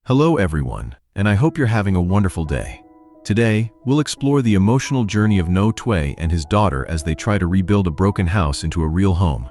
Hello everyone, and I hope you're having a wonderful day. Today, we'll explore the emotional journey of No Tui and his daughter as they try to rebuild a broken house into a real home.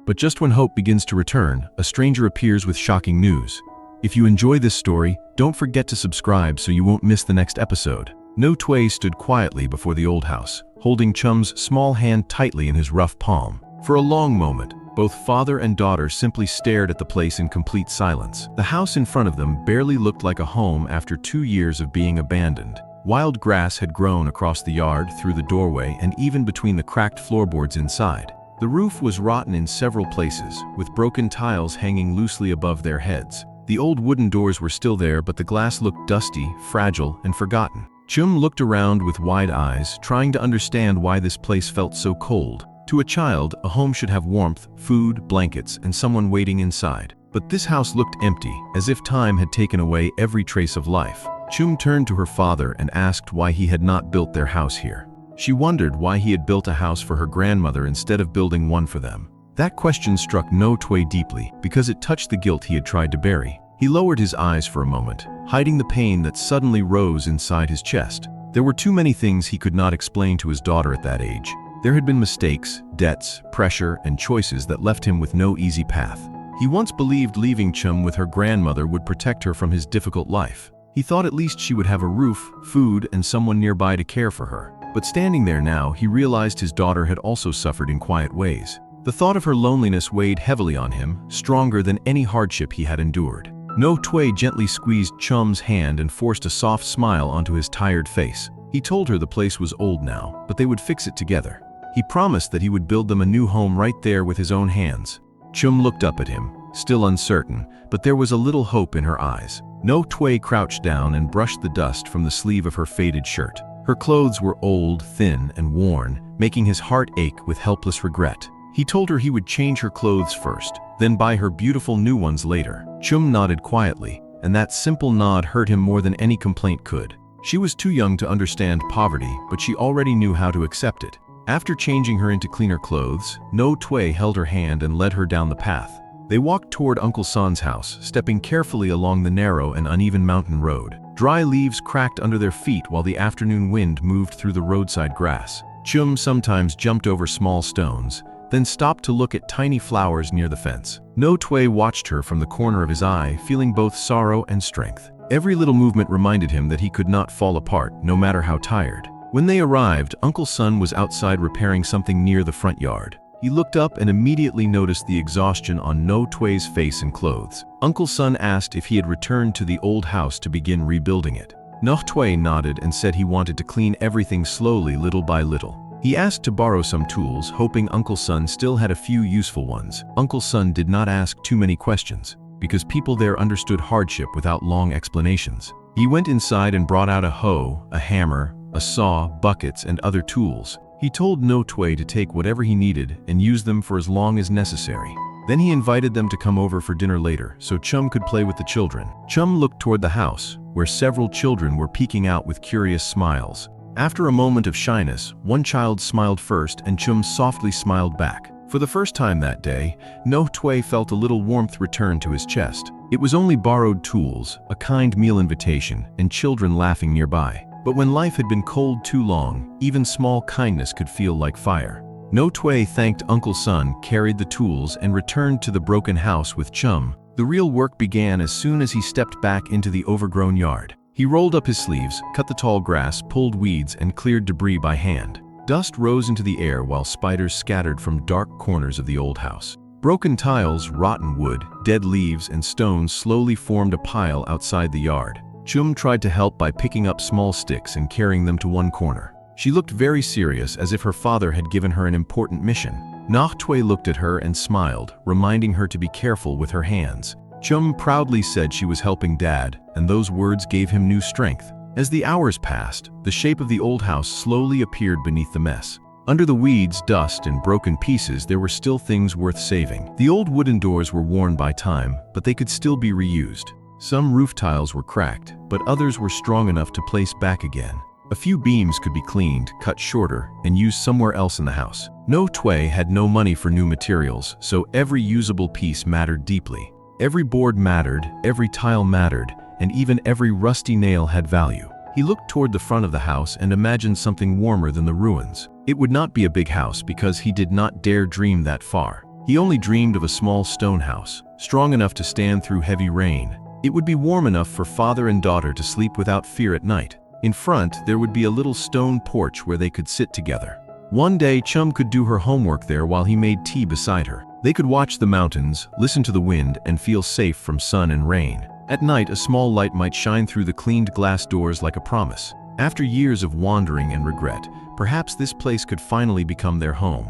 But just when hope begins to return, a stranger appears with shocking news. If you enjoy this story, don't forget to subscribe so you won't miss the next episode. No Tui stood quietly before the old house, holding Chum's small hand tightly in his rough palm. For a long moment, both father and daughter simply stared at the place in complete silence. The house in front of them barely looked like a home after 2 years of being abandoned. Wild grass had grown across the yard, through the doorway, and even between the cracked floorboards inside. The roof was rotten in several places, with broken tiles hanging loosely above their heads. The old wooden doors were still there, but the glass looked dusty, fragile, and forgotten. Chum looked around with wide eyes, trying to understand why this place felt so cold. To a child, a home should have warmth, food, blankets, and someone waiting inside. But this house looked empty, as if time had taken away every trace of life. Chum turned to her father and asked why he had not built their house here. She wondered why he had built a house for her grandmother instead of building one for them. That question struck No Tui deeply, because it touched the guilt he had tried to bury. He lowered his eyes for a moment, hiding the pain that suddenly rose inside his chest. There were too many things he could not explain to his daughter at that age. There had been mistakes, debts, pressure, and choices that left him with no easy path. He once believed leaving Chum with her grandmother would protect her from his difficult life. He thought at least she would have a roof, food, and someone nearby to care for her. But standing there now, he realized his daughter had also suffered in quiet ways. The thought of her loneliness weighed heavily on him, stronger than any hardship he had endured. No Tui gently squeezed Chum's hand and forced a soft smile onto his tired face. He told her the place was old now, but they would fix it together. He promised that he would build them a new home right there with his own hands. Chum looked up at him, still uncertain, but there was a little hope in her eyes. No Tui crouched down and brushed the dust from the sleeve of her faded shirt. Her clothes were old, thin, and worn, making his heart ache with helpless regret. He told her he would change her clothes first, then buy her beautiful new ones later. Chum nodded quietly, and that simple nod hurt him more than any complaint could. She was too young to understand poverty, but she already knew how to accept it. After changing her into cleaner clothes, No Tui held her hand and led her down the path. They walked toward Uncle Son's house, stepping carefully along the narrow and uneven mountain road. Dry leaves cracked under their feet while the afternoon wind moved through the roadside grass. Chum sometimes jumped over small stones, then stopped to look at tiny flowers near the fence. No Tui watched her from the corner of his eye, feeling both sorrow and strength. Every little movement reminded him that he could not fall apart, no matter how tired. When they arrived, Uncle Son was outside repairing something near the front yard. He looked up and immediately noticed the exhaustion on No Tui's face and clothes. Uncle Son asked if he had returned to the old house to begin rebuilding it. No Tui nodded and said he wanted to clean everything slowly, little by little. He asked to borrow some tools, hoping Uncle Son still had a few useful ones. Uncle Son did not ask too many questions, because people there understood hardship without long explanations. He went inside and brought out a hoe, a hammer, a saw, buckets, and other tools. He told No Tui to take whatever he needed and use them for as long as necessary. Then he invited them to come over for dinner later, so Chum could play with the children. Chum looked toward the house, where several children were peeking out with curious smiles. After a moment of shyness, one child smiled first and Chum softly smiled back. For the first time that day, No Tui felt a little warmth return to his chest. It was only borrowed tools, a kind meal invitation, and children laughing nearby. But when life had been cold too long, even small kindness could feel like fire. No Tui thanked Uncle Son, carried the tools, and returned to the broken house with Chum. The real work began as soon as he stepped back into the overgrown yard. He rolled up his sleeves, cut the tall grass, pulled weeds, and cleared debris by hand. Dust rose into the air while spiders scattered from dark corners of the old house. Broken tiles, rotten wood, dead leaves, and stones slowly formed a pile outside the yard. Chum tried to help by picking up small sticks and carrying them to one corner. She looked very serious, as if her father had given her an important mission. No Tui looked at her and smiled, reminding her to be careful with her hands. Chum proudly said she was helping Dad, and those words gave him new strength. As the hours passed, the shape of the old house slowly appeared beneath the mess. Under the weeds, dust, and broken pieces, there were still things worth saving. The old wooden doors were worn by time, but they could still be reused. Some roof tiles were cracked, but others were strong enough to place back again. A few beams could be cleaned, cut shorter, and used somewhere else in the house. No Tui had no money for new materials, so every usable piece mattered deeply. Every board mattered, every tile mattered, and even every rusty nail had value. He looked toward the front of the house and imagined something warmer than the ruins. It would not be a big house because he did not dare dream that far. He only dreamed of a small stone house, strong enough to stand through heavy rain. It would be warm enough for father and daughter to sleep without fear at night. In front, there would be a little stone porch where they could sit together. One day, Chum could do her homework there while he made tea beside her. They could watch the mountains, listen to the wind, and feel safe from sun and rain. At night, a small light might shine through the cleaned glass doors like a promise. After years of wandering and regret, perhaps this place could finally become their home.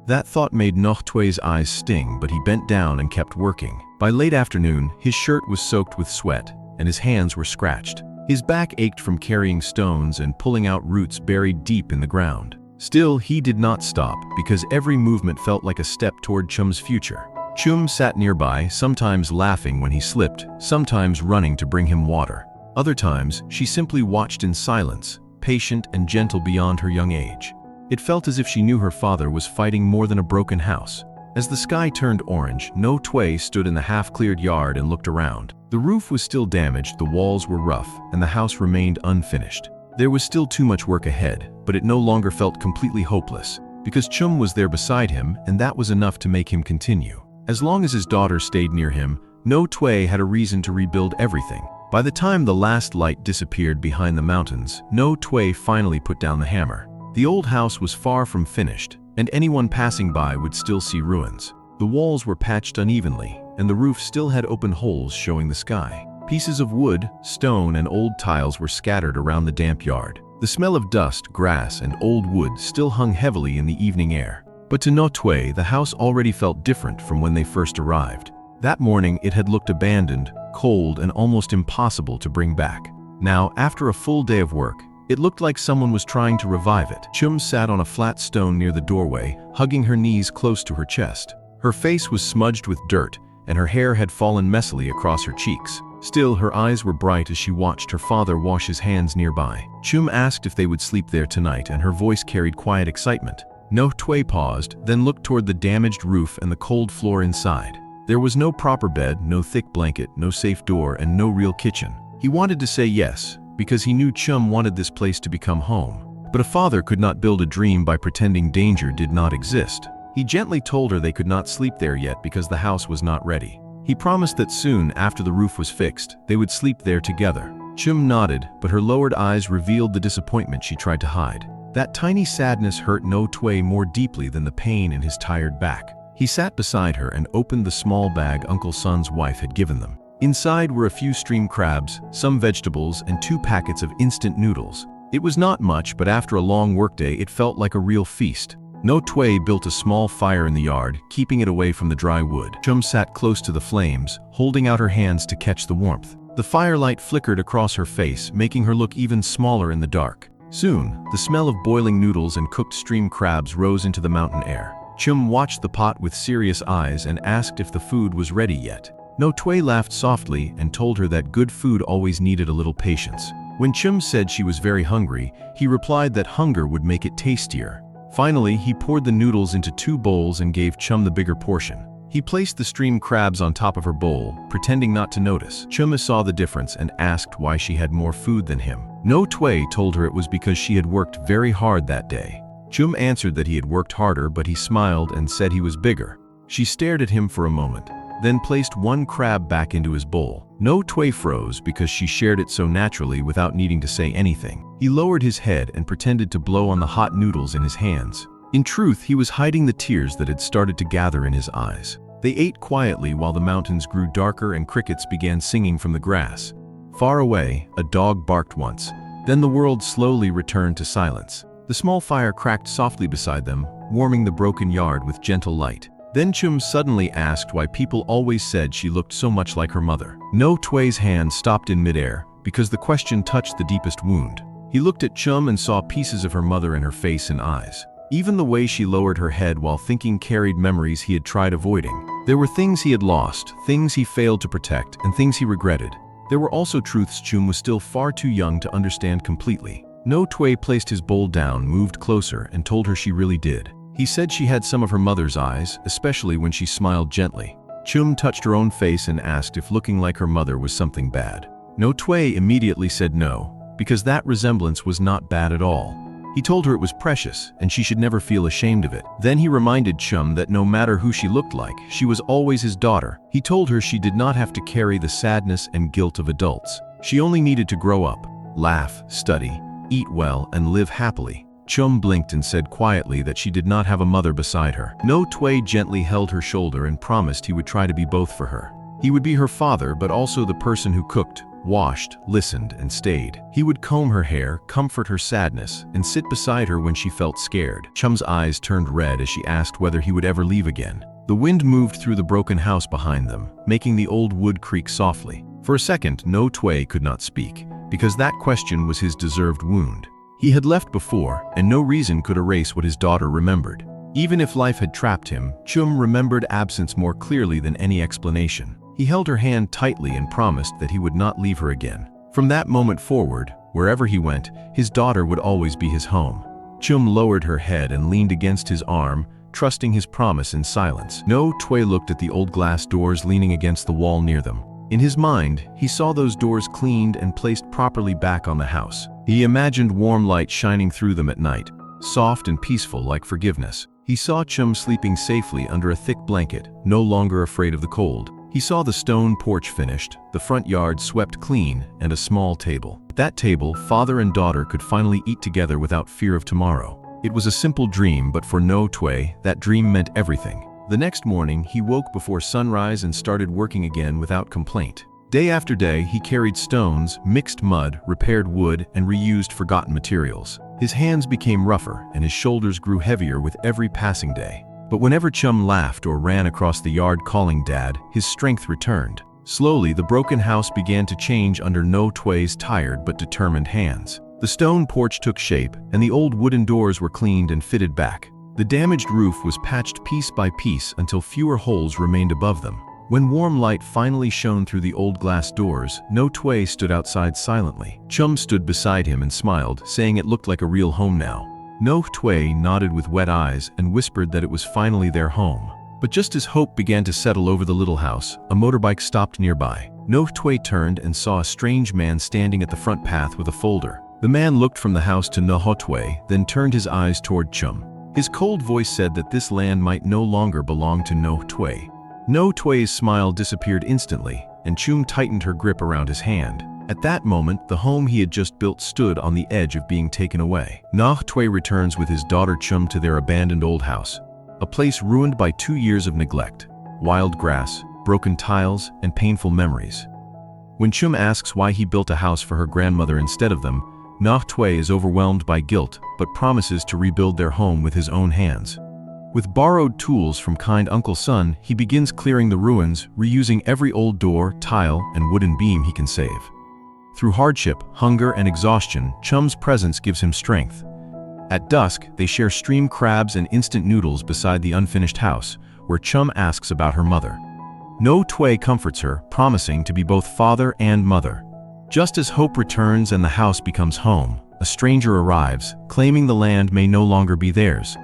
That thought made Noh Tue's eyes sting, but he bent down and kept working. By late afternoon, his shirt was soaked with sweat, and his hands were scratched. His back ached from carrying stones and pulling out roots buried deep in the ground. Still, he did not stop, because every movement felt like a step toward Chum's future. Chum sat nearby, sometimes laughing when he slipped, sometimes running to bring him water. Other times, she simply watched in silence, patient and gentle beyond her young age. It felt as if she knew her father was fighting more than a broken house. As the sky turned orange, Noh Tue stood in the half-cleared yard and looked around. The roof was still damaged, the walls were rough, and the house remained unfinished. There was still too much work ahead, but it no longer felt completely hopeless, because Chum was there beside him, and that was enough to make him continue. As long as his daughter stayed near him, Noh Tue had a reason to rebuild everything. By the time the last light disappeared behind the mountains, Noh Tue finally put down the hammer. The old house was far from finished, and anyone passing by would still see ruins. The walls were patched unevenly, and the roof still had open holes showing the sky. Pieces of wood, stone, and old tiles were scattered around the damp yard. The smell of dust, grass, and old wood still hung heavily in the evening air. But to Noh Tue, the house already felt different from when they first arrived. That morning, it had looked abandoned, cold, and almost impossible to bring back. Now, after a full day of work, it looked like someone was trying to revive it. Chum sat on a flat stone near the doorway, hugging her knees close to her chest. Her face was smudged with dirt, and her hair had fallen messily across her cheeks. Still, her eyes were bright as she watched her father wash his hands nearby. Chum asked if they would sleep there tonight, and her voice carried quiet excitement. Noh Tue paused, then looked toward the damaged roof and the cold floor inside. There was no proper bed, no thick blanket, no safe door, and no real kitchen. He wanted to say yes, because he knew Chum wanted this place to become home. But a father could not build a dream by pretending danger did not exist. He gently told her they could not sleep there yet because the house was not ready. He promised that soon, after the roof was fixed, they would sleep there together. Chum nodded, but her lowered eyes revealed the disappointment she tried to hide. That tiny sadness hurt Noh Tue more deeply than the pain in his tired back. He sat beside her and opened the small bag Uncle Sun's wife had given them. Inside were a few stream crabs, some vegetables, and 2 packets of instant noodles. It was not much, but after a long workday, it felt like a real feast. Noh Tue built a small fire in the yard, keeping it away from the dry wood. Chum sat close to the flames, holding out her hands to catch the warmth. The firelight flickered across her face, making her look even smaller in the dark. Soon, the smell of boiling noodles and cooked stream crabs rose into the mountain air. Chum watched the pot with serious eyes and asked if the food was ready yet. Noh Tue laughed softly and told her that good food always needed a little patience. When Chum said she was very hungry, he replied that hunger would make it tastier. Finally, he poured the noodles into 2 bowls and gave Chum the bigger portion. He placed the stream crabs on top of her bowl, pretending not to notice. Chum saw the difference and asked why she had more food than him. Noh Tue told her it was because she had worked very hard that day. Chum answered that he had worked harder, but he smiled and said he was bigger. She stared at him for a moment, then placed 1 crab back into his bowl. Noh Tue froze because she shared it so naturally without needing to say anything. He lowered his head and pretended to blow on the hot noodles in his hands. In truth, he was hiding the tears that had started to gather in his eyes. They ate quietly while the mountains grew darker and crickets began singing from the grass. Far away, a dog barked once. Then the world slowly returned to silence. The small fire cracked softly beside them, warming the broken yard with gentle light. Then Chum suddenly asked why people always said she looked so much like her mother. Noh Tue's hand stopped in midair because the question touched the deepest wound. He looked at Chum and saw pieces of her mother in her face and eyes. Even the way she lowered her head while thinking carried memories he had tried avoiding. There were things he had lost, things he failed to protect, and things he regretted. There were also truths Chum was still far too young to understand completely. Noh Tue placed his bowl down, moved closer, and told her she really did. He said she had some of her mother's eyes, especially when she smiled gently. Chum touched her own face and asked if looking like her mother was something bad. No Tui immediately said no, because that resemblance was not bad at all. He told her it was precious and she should never feel ashamed of it. Then he reminded Chum that no matter who she looked like, she was always his daughter. He told her she did not have to carry the sadness and guilt of adults. She only needed to grow up, laugh, study, eat well, and live happily. Chum blinked and said quietly that she did not have a mother beside her. No Tui gently held her shoulder and promised he would try to be both for her. He would be her father, but also the person who cooked, washed, listened, and stayed. He would comb her hair, comfort her sadness, and sit beside her when she felt scared. Chum's eyes turned red as she asked whether he would ever leave again. The wind moved through the broken house behind them, making the old wood creak softly. For a second, No Tui could not speak, because that question was his deserved wound. He had left before, and no reason could erase what his daughter remembered. Even if life had trapped him, Chum remembered absence more clearly than any explanation. He held her hand tightly and promised that he would not leave her again. From that moment forward, wherever he went, his daughter would always be his home. Chum lowered her head and leaned against his arm, trusting his promise in silence. No Tui looked at the old glass doors leaning against the wall near them. In his mind, he saw those doors cleaned and placed properly back on the house. He imagined warm light shining through them at night, soft and peaceful like forgiveness. He saw Chum sleeping safely under a thick blanket, no longer afraid of the cold. He saw the stone porch finished, the front yard swept clean, and a small table. At that table, father and daughter could finally eat together without fear of tomorrow. It was a simple dream, but for No Tui, that dream meant everything. The next morning, he woke before sunrise and started working again without complaint. Day after day, he carried stones, mixed mud, repaired wood, and reused forgotten materials. His hands became rougher, and his shoulders grew heavier with every passing day. But whenever Chum laughed or ran across the yard calling Dad, his strength returned. Slowly, the broken house began to change under No Tui's tired but determined hands. The stone porch took shape, and the old wooden doors were cleaned and fitted back. The damaged roof was patched piece by piece until fewer holes remained above them. When warm light finally shone through the old glass doors, No Tui stood outside silently. Chum stood beside him and smiled, saying it looked like a real home now. No Tui nodded with wet eyes and whispered that it was finally their home. But just as hope began to settle over the little house, a motorbike stopped nearby. No Tui turned and saw a strange man standing at the front path with a folder. The man looked from the house to No Tui, then turned his eyes toward Chum. His cold voice said that this land might no longer belong to No Tui. No Tui's smile disappeared instantly, and Chum tightened her grip around his hand. At that moment, the home he had just built stood on the edge of being taken away. No Tui returns with his daughter Chum to their abandoned old house, a place ruined by 2 years of neglect, wild grass, broken tiles, and painful memories. When Chum asks why he built a house for her grandmother instead of them, No Tui is overwhelmed by guilt but promises to rebuild their home with his own hands. With borrowed tools from kind Uncle Sun, he begins clearing the ruins, reusing every old door, tile, and wooden beam he can save. Through hardship, hunger, and exhaustion, Chum's presence gives him strength. At dusk, they share stream crabs and instant noodles beside the unfinished house, where Chum asks about her mother. No Tui comforts her, promising to be both father and mother. Just as hope returns and the house becomes home, a stranger arrives, claiming the land may no longer be theirs.